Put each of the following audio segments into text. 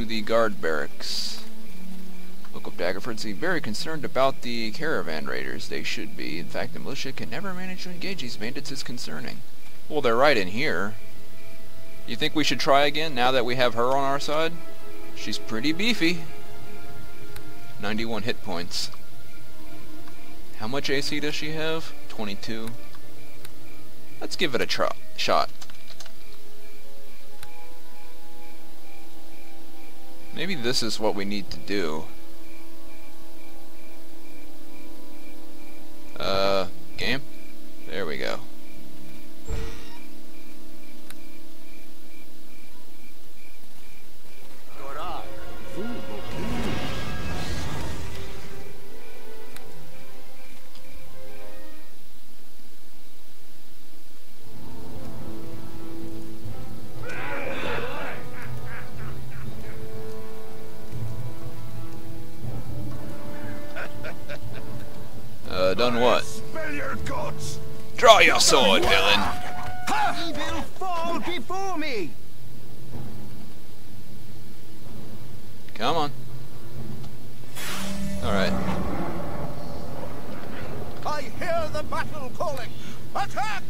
to the guard barracks. Local Daggerford seem very concerned about the caravan raiders. They should be. In fact, the militia can never manage to engage these bandits is concerning. Well, they're right in here. You think we should try again now that we have her on our side? She's pretty beefy. 91 hit points. How much AC does she have? 22. Let's give it a shot. Maybe this is what we need to do. Game? There we go. Done what? Spell your guts. Draw your sword, villain! He will fall before me. Come on. Alright. I hear the battle calling. Attack!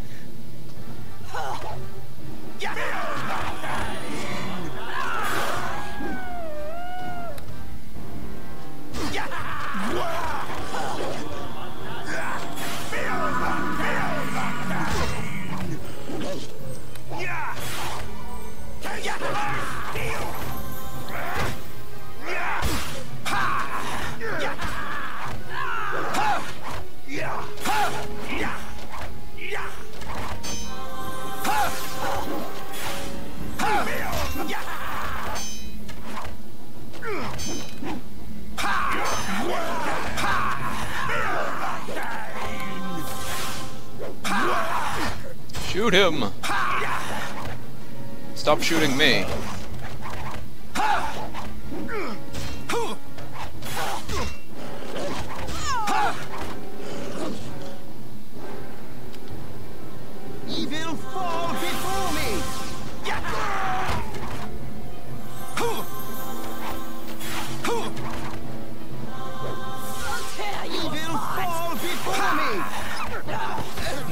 Shoot him! Stop shooting me. He will fall before me. He will fall before me.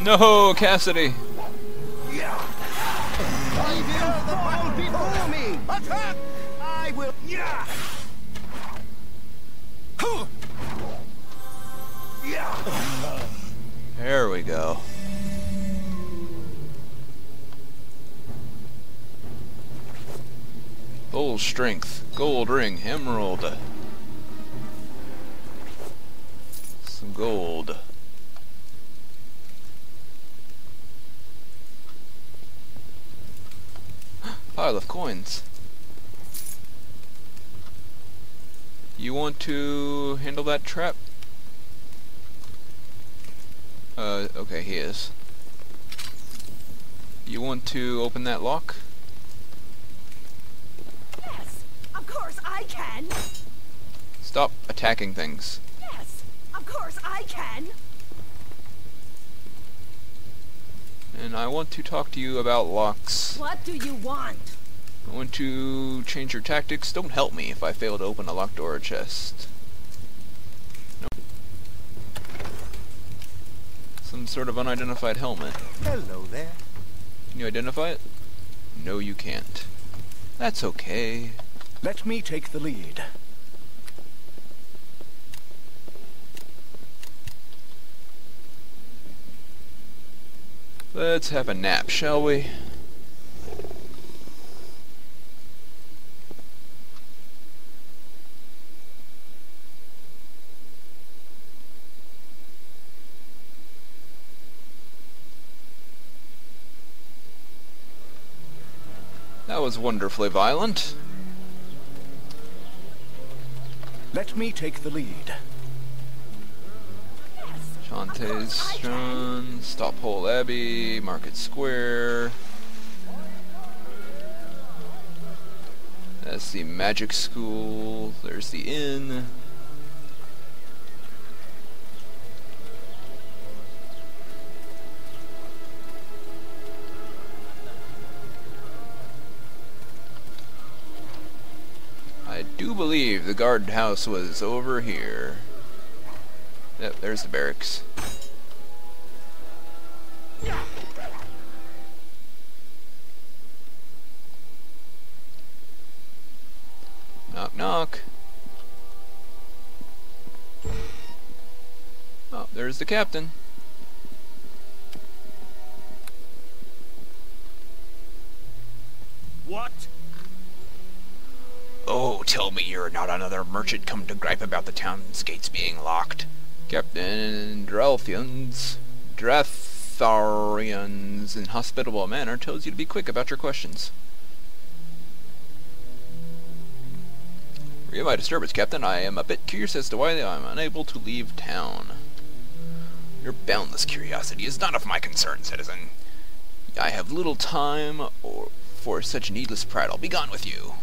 No, Cassidy! He will fall before me. Attack! I will. There we go. Full strength, gold ring, emerald. Some gold. Pile of coins. You want to handle that trap? Okay, he is. You want to open that lock? Yes, of course I can. Stop attacking things. Yes, of course I can. And I want to talk to you about locks. What do you want? I want to change your tactics. Don't help me if I fail to open a locked door or chest. Nope. Some sort of unidentified helmet. Hello there. Can you identify it? No, you can't. That's okay. Let me take the lead. Let's have a nap, shall we? That was wonderfully violent. Let me take the lead. Shantae's Run, Stop Hole Abbey, Market Square. That's the Magic School. There's the inn. I do believe the guardhouse was over here. Yep, there's the barracks. Knock, knock. Oh, there's the captain. What? Oh, tell me you're not another merchant come to gripe about the town's gates being locked. Captain Drelthian's inhospitable manner tells you to be quick about your questions. Forgive my disturbance, Captain. I am a bit curious as to why I am unable to leave town. Your boundless curiosity is not of my concern, citizen. I have little time for such needless prattle. Be gone with you.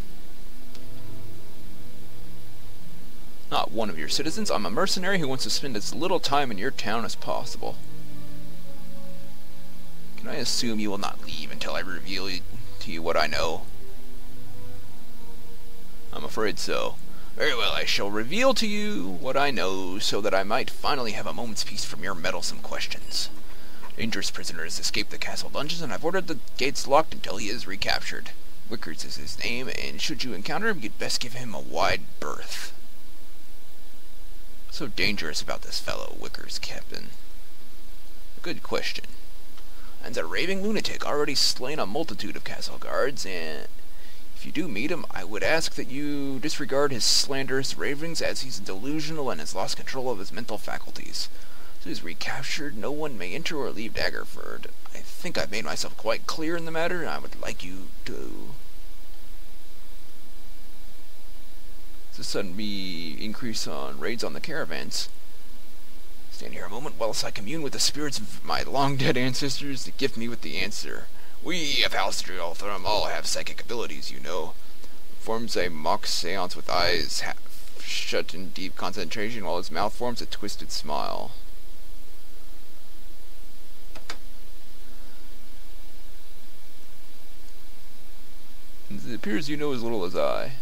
Not one of your citizens. I'm a mercenary who wants to spend as little time in your town as possible. Can I assume you will not leave until I reveal to you what I know? I'm afraid so. Very well, I shall reveal to you what I know so that I might finally have a moment's peace from your meddlesome questions. Dangerous prisoner has escaped the castle dungeons, and I've ordered the gates locked until he is recaptured. Wickers is his name, and should you encounter him, you'd best give him a wide berth. What's so dangerous about this fellow, Wickers, Captain? A good question. And a raving lunatic, already slain a multitude of castle guards, and if you do meet him, I would ask that you disregard his slanderous ravings, as he's delusional and has lost control of his mental faculties. So he's recaptured, no one may enter or leave Daggerford. I think I've made myself quite clear in the matter, and I would like you to... There's a sudden increase on raids on the caravans. Stand here a moment whilst I commune with the spirits of my long-dead ancestors to gift me with the answer. We of House Drielthrum all have psychic abilities, you know. Forms a mock seance with eyes half shut in deep concentration, while his mouth forms a twisted smile. It appears you know as little as I.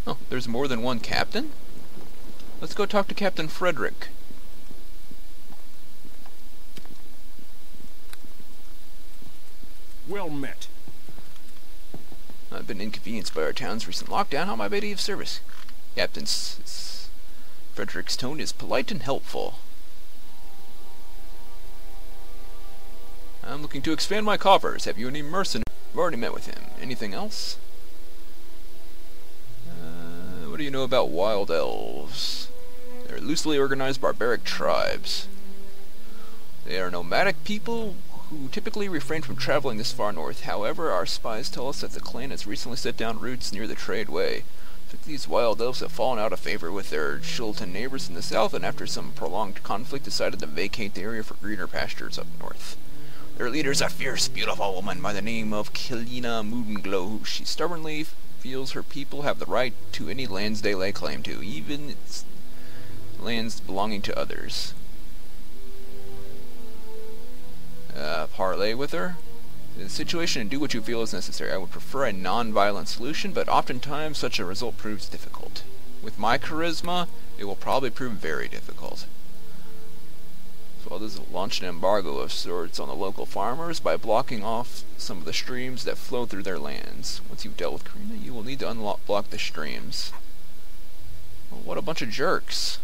Oh, there's more than one captain? Let's go talk to Captain Frederick. Well met. I've been inconvenienced by our town's recent lockdown. How may I be of service? Captain Frederick's tone is polite and helpful. I'm looking to expand my coffers. Have you any mercenaries? I've already met with him. Anything else? What do you know about wild elves? They're loosely organized barbaric tribes. They are nomadic people who typically refrain from traveling this far north. However, our spies tell us that the clan has recently set down roots near the trade way. These wild elves have fallen out of favor with their Chilton neighbors in the south, and after some prolonged conflict decided to vacate the area for greener pastures up north. Their leader is a fierce, beautiful woman by the name of Kilina Moodenglow. She stubbornly feels her people have the right to any lands they lay claim to, even its lands belonging to others. Parley with her? In the situation, and do what you feel is necessary. I would prefer a non-violent solution, but oftentimes such a result proves difficult. With my charisma, it will probably prove very difficult. So this will launch an embargo of sorts on the local farmers by blocking off some of the streams that flow through their lands. Once you've dealt with Karina, you will need to unblock the streams. Well, what a bunch of jerks.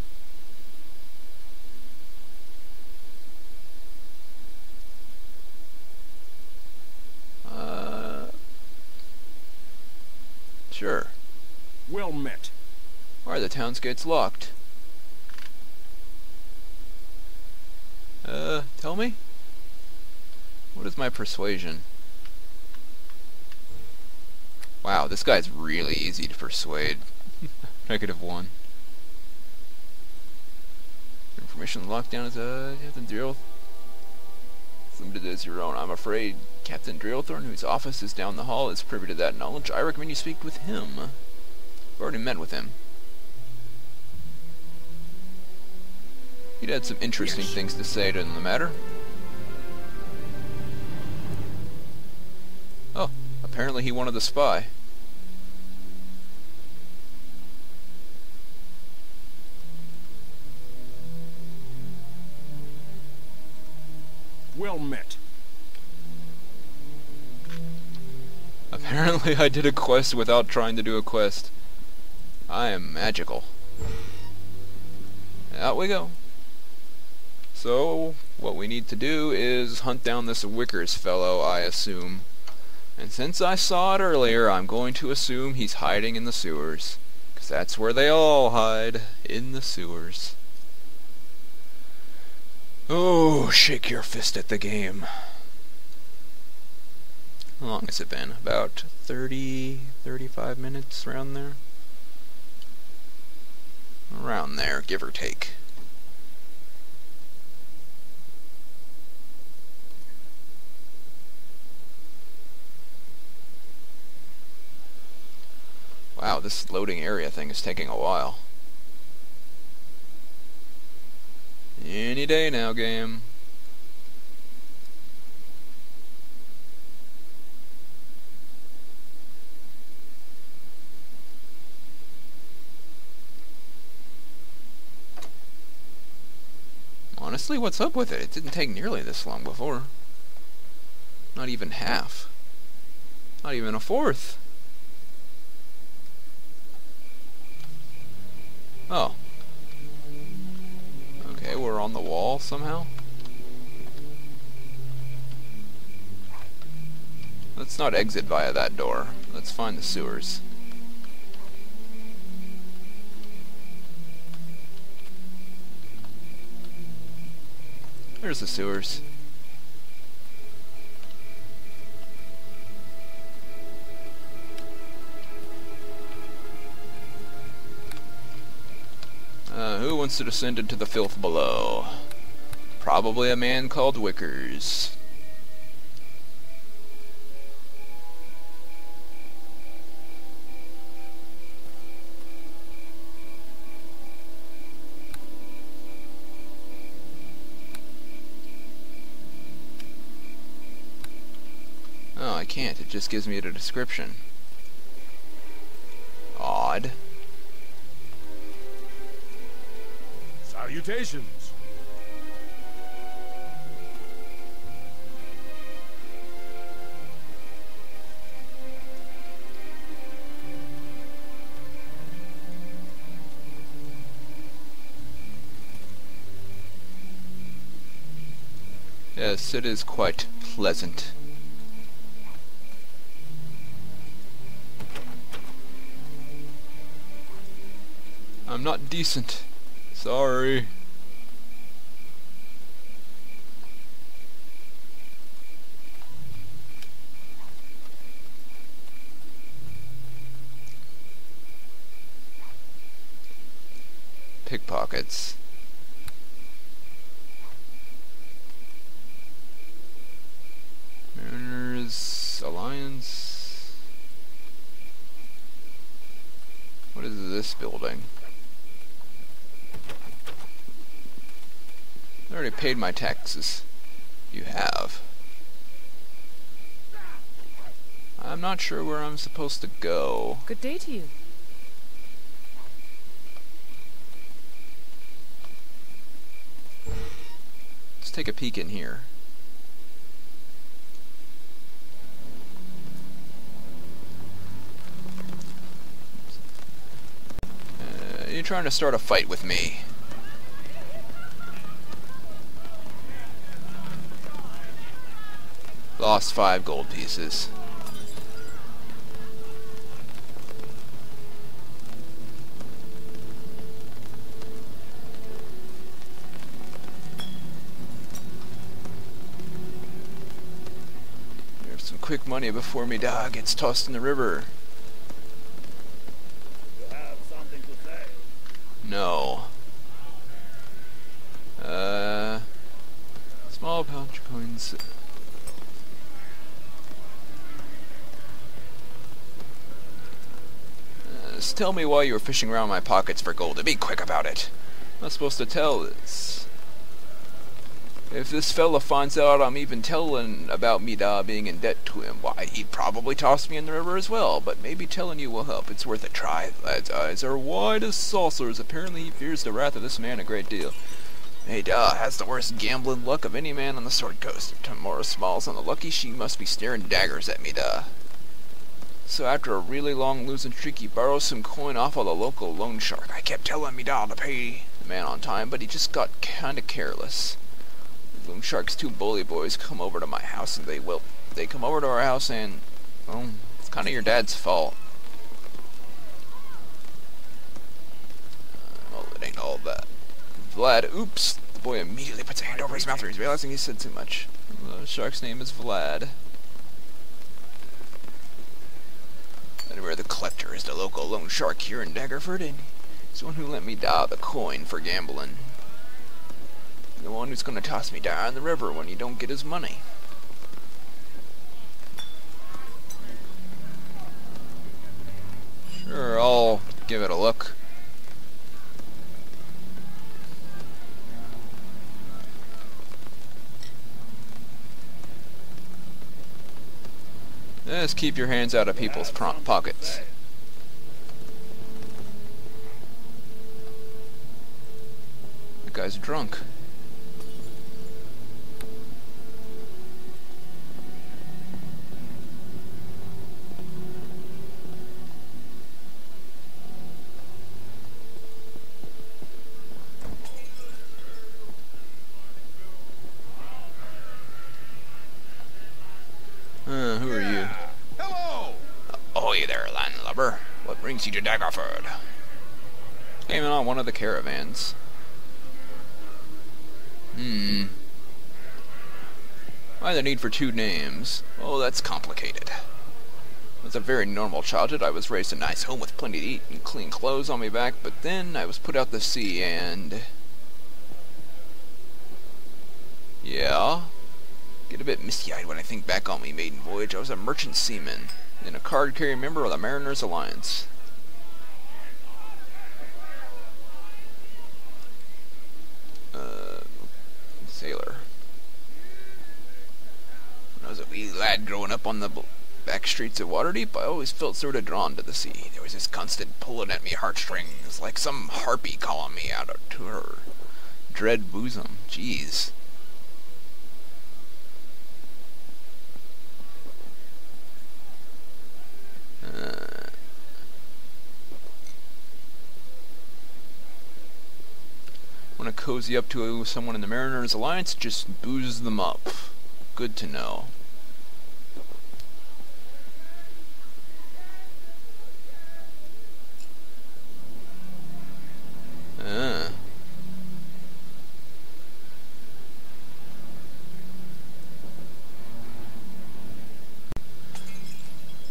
Sure. Well met. Why are the town's gates locked? Tell me? What is my persuasion? Wow, this guy's really easy to persuade. -1. Information lockdown is Captain Drill. It's limited as your own. I'm afraid Captain Drillthorn, whose office is down the hall, is privy to that knowledge. I recommend you speak with him. I've already met with him. He'd had some interesting things to say to the matter. Oh, apparently he wanted to spy. Well met. Apparently I did a quest without trying to do a quest. I am magical. Out we go. So, what we need to do is hunt down this Wickers fellow, I assume. And since I saw it earlier, I'm going to assume he's hiding in the sewers. Because that's where they all hide, in the sewers. Oh, shake your fist at the game. How long has it been? About 35 minutes, around there? Around there, give or take. Wow, this loading area thing is taking a while. Any day now, game. Honestly, what's up with it? It didn't take nearly this long before. Not even half. Not even a fourth. Oh. Okay, we're on the wall somehow. Let's not exit via that door. Let's find the sewers. There's the sewers. Who wants to descend into the filth below? Probably a man called Wickers. Oh, I can't. It just gives me a description. Odd. Salutations. Yes, it is quite pleasant. I'm not decent. Sorry. Pickpockets. Mariners Alliance. What is this building? I already paid my taxes. You have. I'm not sure where I'm supposed to go. Good day to you. Let's take a peek in here. You're trying to start a fight with me. Lost 5 gold pieces. There's some quick money before me dog gets tossed in the river. You have something to say? No. Small pouch coins. Just tell me why you were fishing around my pockets for gold, and be quick about it. I'm not supposed to tell this. If this fella finds out I'm even telling about me being in debt to him, why, he'd probably toss me in the river as well, but maybe telling you will help. It's worth a try. The lad's eyes are wide as saucers. Apparently he fears the wrath of this man a great deal. Hey, has the worst gambling luck of any man on the Sword Coast. If Tamora smiles on the lucky, she must be staring daggers at me, So after a really long losing streak, he borrows some coin off of the local loan shark. I kept telling me to pay the man on time, but he just got kinda careless. Loan Shark's two bully boys come over to my house, and they come over to our house, and well, it's kind of your dad's fault. Well, it ain't all that. Vlad, oops! The boy immediately puts a hand over his mouth, he's realizing he said too much. The shark's name is Vlad. Anyway, the collector is the local loan shark here in Daggerford, and he's the one who lent me the coin for gambling. The one who's gonna toss me down in the river when you don't get his money. Sure, I'll give it a look. Just keep your hands out of people's pockets. The guy's drunk. Who are you? Hello! Ahoy there, landlubber. What brings you to Daggerford? Came in on one of the caravans. Why the need for two names? Oh, that's complicated. It was a very normal childhood. I was raised in a nice home with plenty to eat and clean clothes on my back, but then I was put out to sea and... Yeah? Get a bit misty-eyed when I think back on my maiden voyage. I was a merchant seaman and a card-carrying member of the Mariners Alliance. Sailor. When I was a wee lad growing up on the back streets of Waterdeep, I always felt sort of drawn to the sea. There was this constant pulling at me heartstrings, like some harpy calling me out to her dread bosom. Jeez. Want to cozy up to someone in the Mariners Alliance? Just booze them up. Good to know.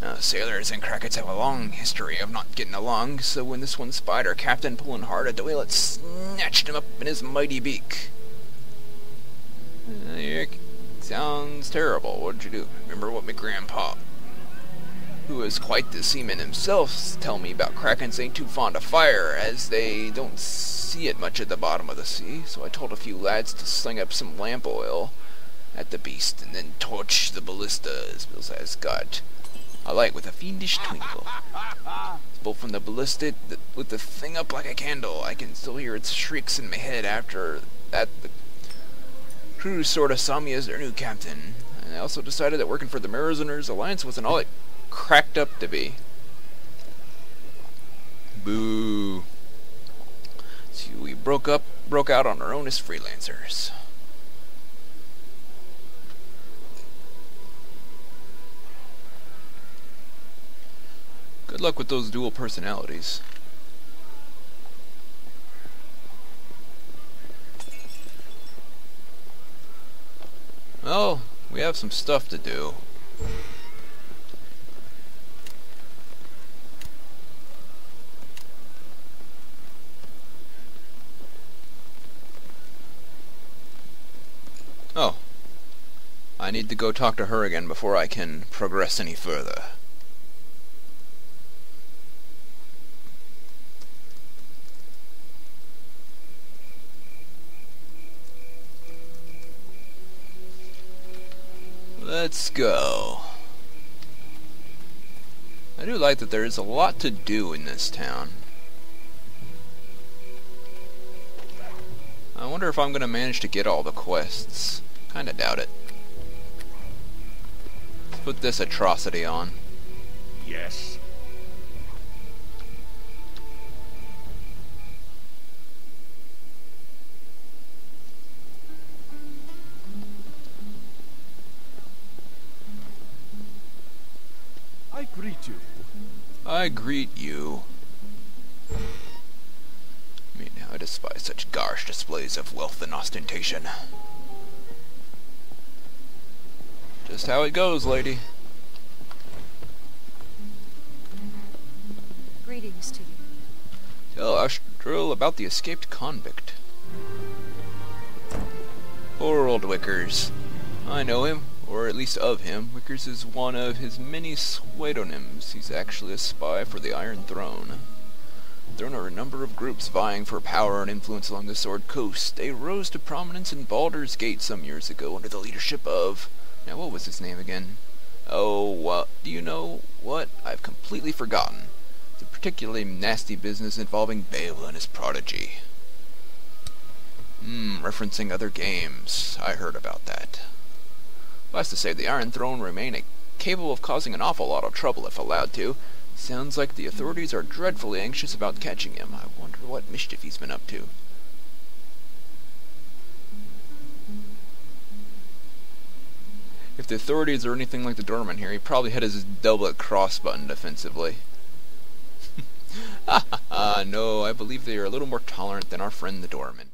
Now, sailors and Krakens have a long history of not getting along, so when this one spied our captain pulling hard at the wheel, it snatched him up in his mighty beak. Sounds terrible. What'd you do? Remember what my grandpa, who was quite the seaman himself, tell me about Krakens ain't too fond of fire, as they don't see it much at the bottom of the sea, so I told a few lads to sling up some lamp oil at the beast, and then torch the ballistas, as got a light with a fiendish twinkle. Both from the ballista with the thing up like a candle. I can still hear its shrieks in my head. After that, the crew sort of saw me as their new captain. And I also decided that working for the Mariners Alliance wasn't all it cracked up to be. Boo. So we broke out on our own as freelancers. Good luck with those dual personalities. Well, we have some stuff to do. Oh. I need to go talk to her again before I can progress any further. Let's go. I do like that there is a lot to do in this town. I wonder if I'm going to manage to get all the quests. Kinda doubt it. Let's put this atrocity on. Yes. I greet you. I greet you. I mean, I despise such garish displays of wealth and ostentation. Just how it goes, lady. Greetings to you. Tell Astral about the escaped convict. Poor old Wickers. I know him, or at least of him. Wickers is one of his many pseudonyms. He's actually a spy for the Iron Throne. There are a number of groups vying for power and influence along the Sword Coast. They rose to prominence in Baldur's Gate some years ago under the leadership of... Now, what was his name again? Oh, do you know what? I've completely forgotten. It's a particularly nasty business involving Bela and his prodigy. Referencing other games. I heard about that. Last to say, the Iron Throne remain capable of causing an awful lot of trouble if allowed to. Sounds like the authorities are dreadfully anxious about catching him. I wonder what mischief he's been up to. If the authorities are anything like the doorman here, he probably had his doublet cross-buttoned defensively. No, I believe they are a little more tolerant than our friend the doorman.